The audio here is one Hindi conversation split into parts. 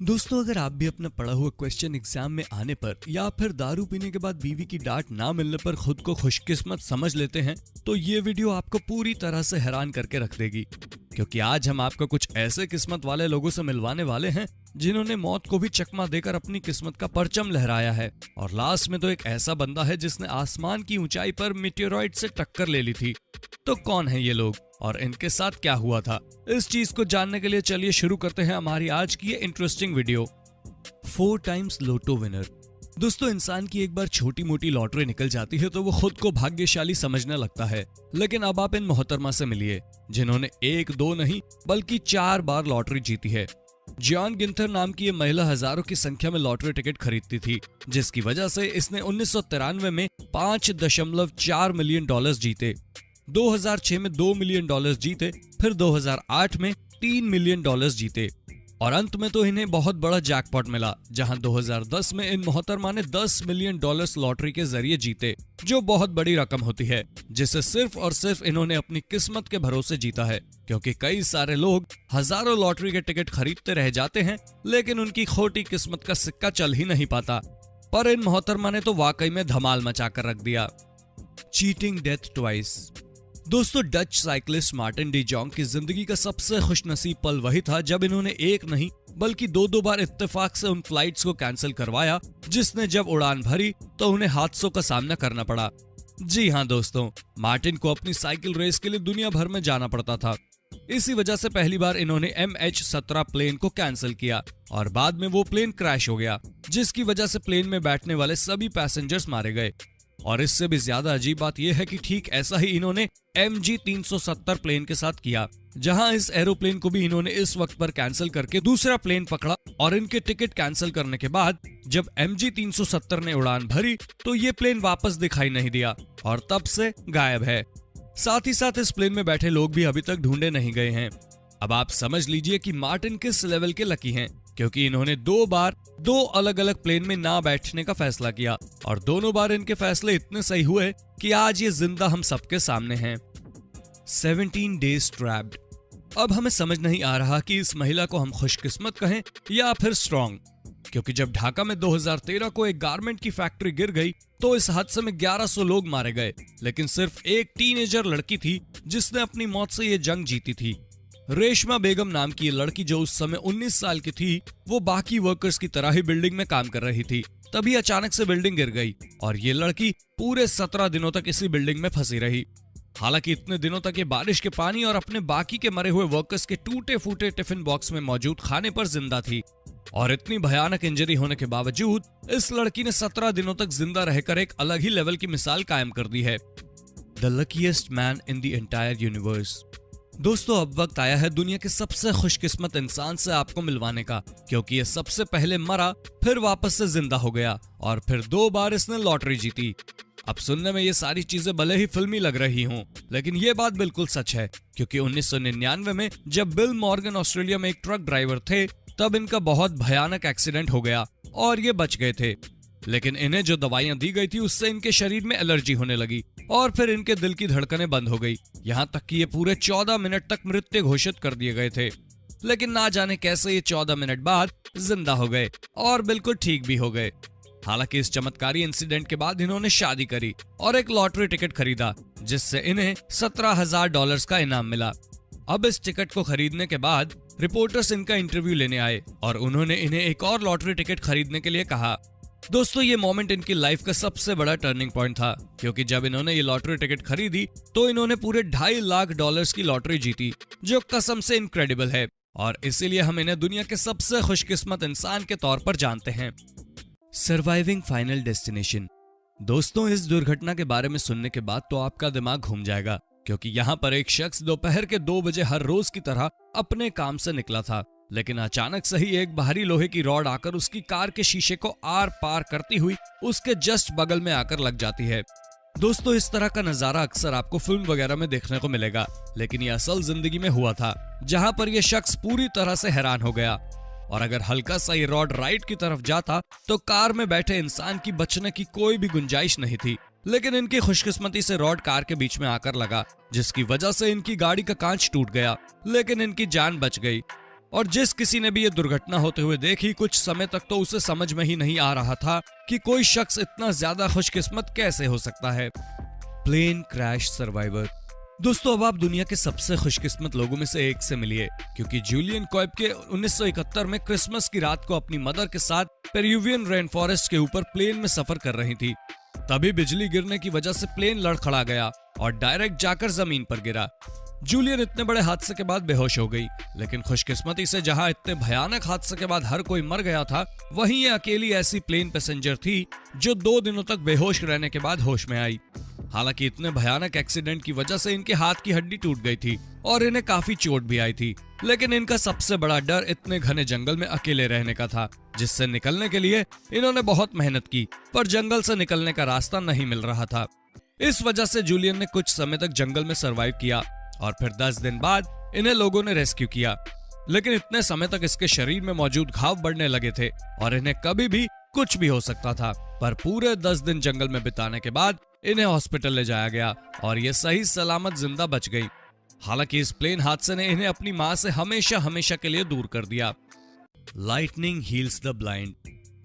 दोस्तों, अगर आप भी अपना पढ़ा हुआ क्वेश्चन एग्जाम में आने पर या फिर दारू पीने के बाद बीवी की डांट ना मिलने पर खुद को खुशकिस्मत समझ लेते हैं तो ये वीडियो आपको पूरी तरह से हैरान करके रख देगी। क्योंकि आज हम आपको कुछ ऐसे किस्मत वाले लोगों से मिलवाने वाले हैं जिन्होंने मौत को भी चकमा देकर अपनी किस्मत का परचम लहराया है। और लास्ट में तो एक ऐसा बंदा है जिसने आसमान की ऊंचाई पर मीटेरॉइड से टक्कर ले ली थी। तो कौन है ये लोग और इनके साथ क्या हुआ था, इस चीज को जानने के लिए चलिए शुरू करते हैं हमारी आज की ये इंटरेस्टिंग वीडियो। 4 टाइम्स लोटो विनर। दोस्तों, इंसान की एक बार छोटी मोटी लॉटरी निकल जाती है तो वो खुद को भाग्यशाली समझने लगता है। लेकिन अब आप इन मोहतरमा से मिलिए जिन्होंने 1-2 नहीं बल्कि 4 बार लॉटरी जीती है। जॉन गिंथर नाम की ये महिला हजारों की संख्या में लॉटरी टिकट खरीदती थी, जिसकी वजह से इसने 1993 में $5.4 मिलियन जीते, 2006 में $2 मिलियन जीते, फिर 2008 में $3 मिलियन जीते और अंत में तो इन्हें बहुत बड़ा जैकपॉट मिला, जहां 2010 में इन मोहतरमा ने $10 मिलियन लॉटरी के जरिए जीते, जो बहुत बड़ी रकम होती है, जिसे सिर्फ और सिर्फ इन्होंने अपनी किस्मत के भरोसे जीता है। क्योंकि कई सारे लोग हजारों लॉटरी के टिकट खरीदते रह जाते हैं लेकिन उनकी खोटी किस्मत का सिक्का चल ही नहीं पाता। पर इन मोहतरमा ने तो वाकई में धमाल मचा कर रख दिया। Cheating death twice. दोस्तों, Dutch cyclist Martin de Jong की जिंदगी का सबसे खुशनसीब पल वही था जब इन्होंने एक नहीं बल्कि 2 बार इत्तेफाक से उन फ्लाइट्स को कैंसिल करवाया जिसने जब उड़ान भरी तो उन्हें हादसों का सामना करना पड़ा। जी हाँ दोस्तों, मार्टिन को अपनी साइकिल रेस के लिए दुनिया भर में जाना पड़ता था। इसी वजह से पहली बार इन्होंने MH17 प्लेन को कैंसिल किया और बाद में वो प्लेन क्रैश हो गया, जिसकी वजह से प्लेन में बैठने वाले सभी पैसेंजर्स मारे गए। और इससे भी ज्यादा अजीब बात यह है कि ठीक ऐसा ही इन्होंने MG370 प्लेन के साथ किया, जहां इस एरोप्लेन को भी इन्होंने इस वक्त पर कैंसिल करके दूसरा प्लेन पकड़ा और इनके टिकट कैंसिल करने के बाद जब MG370 ने उड़ान भरी तो ये प्लेन वापस दिखाई नहीं दिया और तब से गायब है। साथ ही साथ इस प्लेन में बैठे लोग भी अभी तक ढूंढे नहीं गए हैं। अब आप समझ लीजिए कि मार्टिन किस लेवल के लकी हैं, क्योंकि इन्होंने 2 बार 2 अलग अलग प्लेन में ना बैठने का फैसला किया और दोनों बार इनके फैसले इतने सही हुए कि आज ये जिंदा हम सबके सामने हैं। 17 डेज ट्रैप्ड। अब हमें समझ नहीं आ रहा कि इस महिला को हम खुशकिस्मत कहें या फिर स्ट्रॉन्ग, क्योंकि जब ढाका में 2013 को एक गारमेंट की फैक्ट्री गिर गई तो इस हादसे में 1100 लोग मारे गए, लेकिन सिर्फ एक टीनेजर लड़की थी जिसने अपनी मौत से ये जंग जीती थी। रेशमा बेगम नाम की ये लड़की जो उस समय 19 साल की थी, वो बाकी वर्कर्स की तरह ही बिल्डिंग में काम कर रही थी। तभी अचानक से बिल्डिंग गिर गई और ये लड़की पूरे 17 दिनों तक इसी बिल्डिंग में फंसी रही। हालांकि इतने दिनों तक ये बारिश के पानी और अपने बाकी के मरे हुए वर्कर्स के टूटे फूटे टिफिन बॉक्स में मौजूद खाने पर जिंदा थी। और इतनी भयानक इंजरी होने के बावजूद इस लड़की ने 17 दिनों तक जिंदा रहकर एक अलग ही लेवल की मिसाल कायम कर दी है। The luckiest man in the entire universe. दोस्तों, अब वक्त आया है दुनिया के सबसे खुशकिस्मत इंसान से आपको मिलवाने का, क्योंकि ये सबसे पहले मरा, फिर वापस से जिंदा हो गया और फिर 2 बार इसने लॉटरी जीती। अब सुनने में ये सारी चीजें भले ही फिल्मी लग रही हों, लेकिन ये बात बिल्कुल सच है, क्योंकि 1999 में जब बिल मॉर्गन ऑस्ट्रेलिया में एक ट्रक ड्राइवर थे, तब इनका बहुत भयानक एक्सीडेंट हो गया और ये बच गए थे। लेकिन इन्हें जो दवाइयां दी गई थी उससे इनके शरीर में एलर्जी होने लगी और फिर इनके दिल की धड़कनें बंद हो गई, यहाँ तक कि ये पूरे 14 मिनट तक मृत्यु घोषित कर दिए गए थे। लेकिन ना जाने कैसे ये 14 मिनट बाद जिंदा हो गए और बिल्कुल ठीक भी हो गए। हालांकि इस चमत्कारी इंसिडेंट के बाद इन्होंने शादी करी और एक लॉटरी टिकट खरीदा, जिससे इन्हें $17,000 का इनाम मिला। अब इस टिकट को खरीदने के बाद रिपोर्टर्स इनका इंटरव्यू लेने आए और उन्होंने इन्हें एक और लॉटरी टिकट खरीदने के लिए कहा। दोस्तों, ये मोमेंट इनकी लाइफ का सबसे बड़ा टर्निंग पॉइंट था, क्योंकि जब इन्होंने ये लॉटरी टिकट खरीदी तो इन्होंने पूरे $2.5 लाख की लॉटरी जीती, जो कसम से इनक्रेडिबल है और इसीलिए हम इन्हें दुनिया के सबसे खुशकिस्मत इंसान के तौर पर जानते हैं। Surviving final destination. दोस्तों, इस दुर्घटना के बारे में सुनने के बाद तो आपका दिमाग घूम जाएगा, क्योंकि यहाँ पर एक शख्स दोपहर के 2 बजे हर रोज की तरह अपने काम से निकला था, लेकिन अचानक से ही एक भारी लोहे की रॉड आकर उसकी कार के शीशे को आर पार करती हुई उसके जस्ट बगल में आकर लग जाती है। दोस्तों, इस तरह का नजारा अक्सर आपको फिल्म वगैरह में देखने को मिलेगा, लेकिन ये असल जिंदगी में हुआ था, जहां पर यह शख्स पूरी तरह से हैरान हो गया। और अगर हल्का सा ये रॉड राइट की तरफ जाता तो कार में बैठे इंसान की बचने की कोई भी गुंजाइश नहीं थी, लेकिन इनकी खुशकिस्मती से रॉड कार के बीच में आकर लगा, जिसकी वजह से इनकी गाड़ी का कांच टूट गया, लेकिन इनकी जान बच गई। और जिस किसी ने भी ये दुर्घटना होते हुए देखी, कुछ समय तक तो उसे समझ में ही नहीं आ रहा था कि कोई शख्स इतना ज्यादा खुशकिस्मत कैसे हो सकता है। Plane crash survivor. दोस्तों, अब आप दुनिया के सबसे खुशकिस्मत लोगों में से एक से मिलिए, क्योंकि जूलियन कॉयब के 1971 में क्रिसमस की रात को अपनी मदर के साथ पेरुवियन रेन फॉरेस्ट के ऊपर प्लेन में सफर कर रही थी। तभी बिजली गिरने की वजह से प्लेन लड़खड़ा गया और डायरेक्ट जाकर जमीन पर गिरा। जूलियन इतने बड़े हादसे के बाद बेहोश हो गई, लेकिन खुशकिस्मती से जहां इतने भयानक हादसे के बाद हर कोई मर गया था, वहीं ये अकेली ऐसी प्लेन पैसेंजर थी जो 2 दिनों तक बेहोश रहने के बाद होश में आई। हालांकि इतने भयानक एक्सीडेंट की वजह से इनके हाथ की हड्डी टूट गई थी और इन्हें काफी चोट भी आई थी, लेकिन इनका सबसे बड़ा डर इतने घने जंगल में अकेले रहने का था, जिससे निकलने के लिए इन्होंने बहुत मेहनत की, पर जंगल से निकलने का रास्ता नहीं मिल रहा था। इस वजह से जूलियन ने कुछ समय तक जंगल में सरवाइव किया और फिर 10 दिन बाद इन्हें लोगों ने रेस्क्यू किया, लेकिन इतने समय तक इसके शरीर में मौजूद घाव बढ़ने लगे थे और इन्हें कभी भी कुछ भी हो सकता था। पर पूरे 10 दिन जंगल में बिताने के बाद इन्हें हॉस्पिटल ले जाया गया और ये सही सलामत जिंदा बच गई। हालांकि इस प्लेन हादसे ने इन्हें अपनी मां से हमेशा हमेशा के लिए दूर कर दिया। Lightning heels the blind.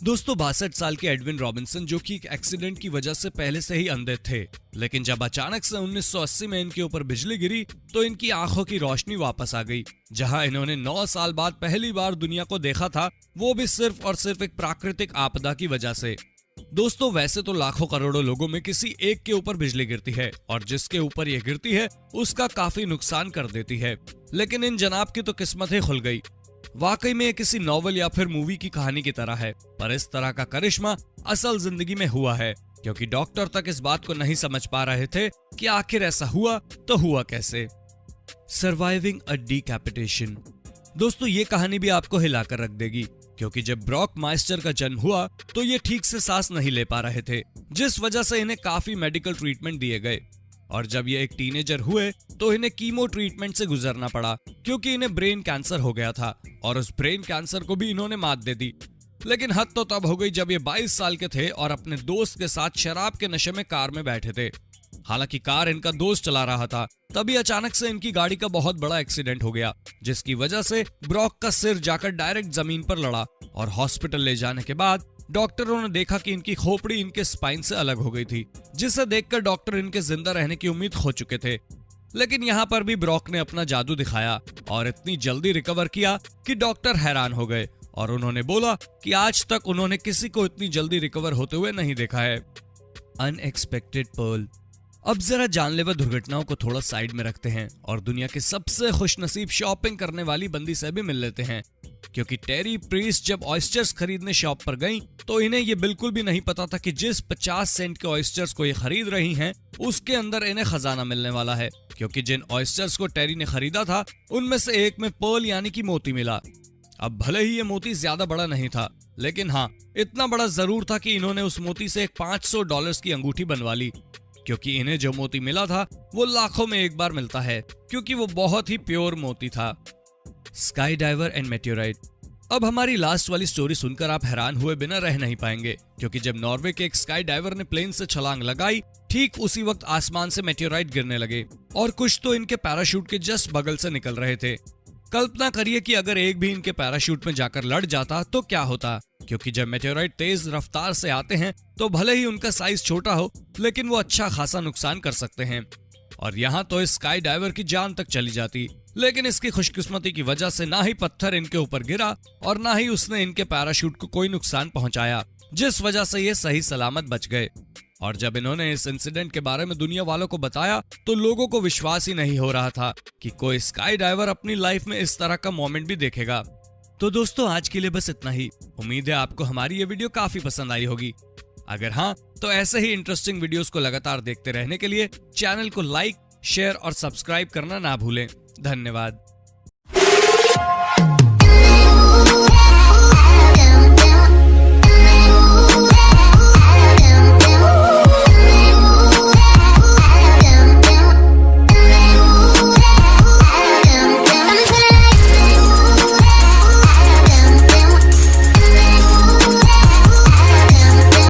दोस्तों, 62 साल के एडविन रॉबिन्सन, जो कि एक एक्सीडेंट की वजह से पहले से ही अंधे थे, लेकिन जब अचानक से 1980 में इनके ऊपर बिजली गिरी तो इनकी आंखों की रोशनी वापस आ गई। जहां इन्होंने 9 साल बाद पहली बार दुनिया को देखा था, वो भी सिर्फ और सिर्फ एक प्राकृतिक आपदा की वजह से। दोस्तों, वैसे तो लाखों करोड़ों लोगों में किसी एक के ऊपर बिजली गिरती है और जिसके ऊपर ये गिरती है उसका काफी नुकसान कर देती है, लेकिन इन जनाब की तो किस्मत ही खुल गई। वाकई में ये किसी नॉवल या फिर मूवी की कहानी की तरह है, पर इस तरह का करिश्मा असल जिंदगी में हुआ है, क्योंकि डॉक्टर तक इस बात को नहीं समझ पा रहे थे कि आखिर ऐसा हुआ तो हुआ कैसे। सर्वाइविंग अ डिकैपिटेशन। दोस्तों, ये कहानी भी आपको हिलाकर रख देगी, क्योंकि जब ब्रॉक माइस्टर का जन्म हुआ तो ये ठीक से सांस नहीं ले पा रहे थे, जिस वजह से इन्हें काफी मेडिकल ट्रीटमेंट दिए गए। और जब ये एक टीनेजर हुए तो इन्हें कीमो ट्रीटमेंट से गुजरना पड़ा, क्योंकि इन्हें ब्रेन कैंसर हो गया था और उस ब्रेन कैंसर को भी इन्होंने मात दे दी। लेकिन हद तो तब हो गई जब ये 22 साल के थे और अपने दोस्त के साथ शराब के नशे में कार में बैठे थे। हालांकि कार इनका दोस्त चला रहा था, तभी अचानक से इनकी गाड़ी का बहुत बड़ा एक्सीडेंट हो गया, जिसकी वजह से ब्रॉक का सिर जाकर डायरेक्ट जमीन पर लड़ा और हॉस्पिटल ले जाने के बाद डॉक्टरों ने देखा कि इनकी खोपड़ी इनके स्पाइन से अलग हो गई थी, जिसे देखकर डॉक्टर इनके जिंदा रहने की उम्मीद खो चुके थे। लेकिन यहाँ पर भी ब्रॉक ने अपना जादू दिखाया और इतनी जल्दी रिकवर किया कि डॉक्टर हैरान हो गए और उन्होंने बोला कि आज तक उन्होंने किसी को इतनी जल्दी रिकवर होते हुए नहीं देखा है। Unexpected pearl. अब जरा जानलेवा दुर्घटनाओं को थोड़ा साइड में रखते हैं और दुनिया के सबसे खुशनसीब शॉपिंग करने वाली बंदी से भी मिल लेते हैं, क्योंकि टेरी प्रीस्ट जब ऑयस्टर्स खरीदने शॉप पर गईं, तो इन्हें ये बिल्कुल भी नहीं पता था कि जिस 50 सेंट के ऑयस्टर्स को ये खरीद रही हैं, उसके अंदर इन्हें खजाना मिलने वाला है, क्योंकि जिन ऑयस्टर्स को टेरी ने खरीदा था उनमें से एक में पर्ल यानी कि मोती मिला। अब भले ही ये मोती ज्यादा बड़ा नहीं था, लेकिन हाँ, इतना बड़ा जरूर था कि इन्होंने उस मोती से एक $500 की अंगूठी बनवा ली, क्योंकि इन्हें जो मोती मिला था वो लाखों में एक बार मिलता है, क्योंकि वो बहुत ही प्योर मोती था। Sky diver and meteorite. अब हमारी लास्ट वाली स्टोरी सुनकर आप हैरान हुए बिना रह नहीं पाएंगे, क्योंकि जब नॉर्वे के एक स्काई डाइवर ने प्लेन से छलांग लगाई, ठीक उसी वक्त आसमान से मेटेओराइट गिरने लगे और कुछ तो इनके पैराशूट के जस्ट बगल से निकल रहे थे। कल्पना करिए कि अगर एक भी इनके पैराशूट में जाकर लड़ जाता तो क्या होता, क्योंकि जब मेटेओराइट तेज रफ्तार से आते हैं तो भले ही उनका साइज छोटा हो, लेकिन वो अच्छा खासा नुकसान कर सकते हैं। और यहाँ तो इस स्काई डाइवर की जान तक चली जाती, लेकिन इसकी खुशकिस्मती की वजह से ना ही पत्थर इनके ऊपर गिरा और ना ही उसने इनके पैराशूट को कोई नुकसान पहुंचाया, जिस वजह से ये सही सलामत बच गए। और जब इन्होंने इस इंसिडेंट के बारे में दुनिया वालों को बताया तो लोगों को विश्वास ही नहीं हो रहा था कि कोई स्काई डाइवर अपनी लाइफ में इस तरह का मोमेंट भी देखेगा। तो दोस्तों, आज के लिए बस इतना ही। उम्मीद है आपको हमारी ये वीडियो काफी पसंद आई होगी। अगर हाँ, तो ऐसे ही इंटरेस्टिंग वीडियोस को लगातार देखते रहने के लिए चैनल को लाइक, शेयर और सब्सक्राइब करना ना भूलें। धन्यवाद।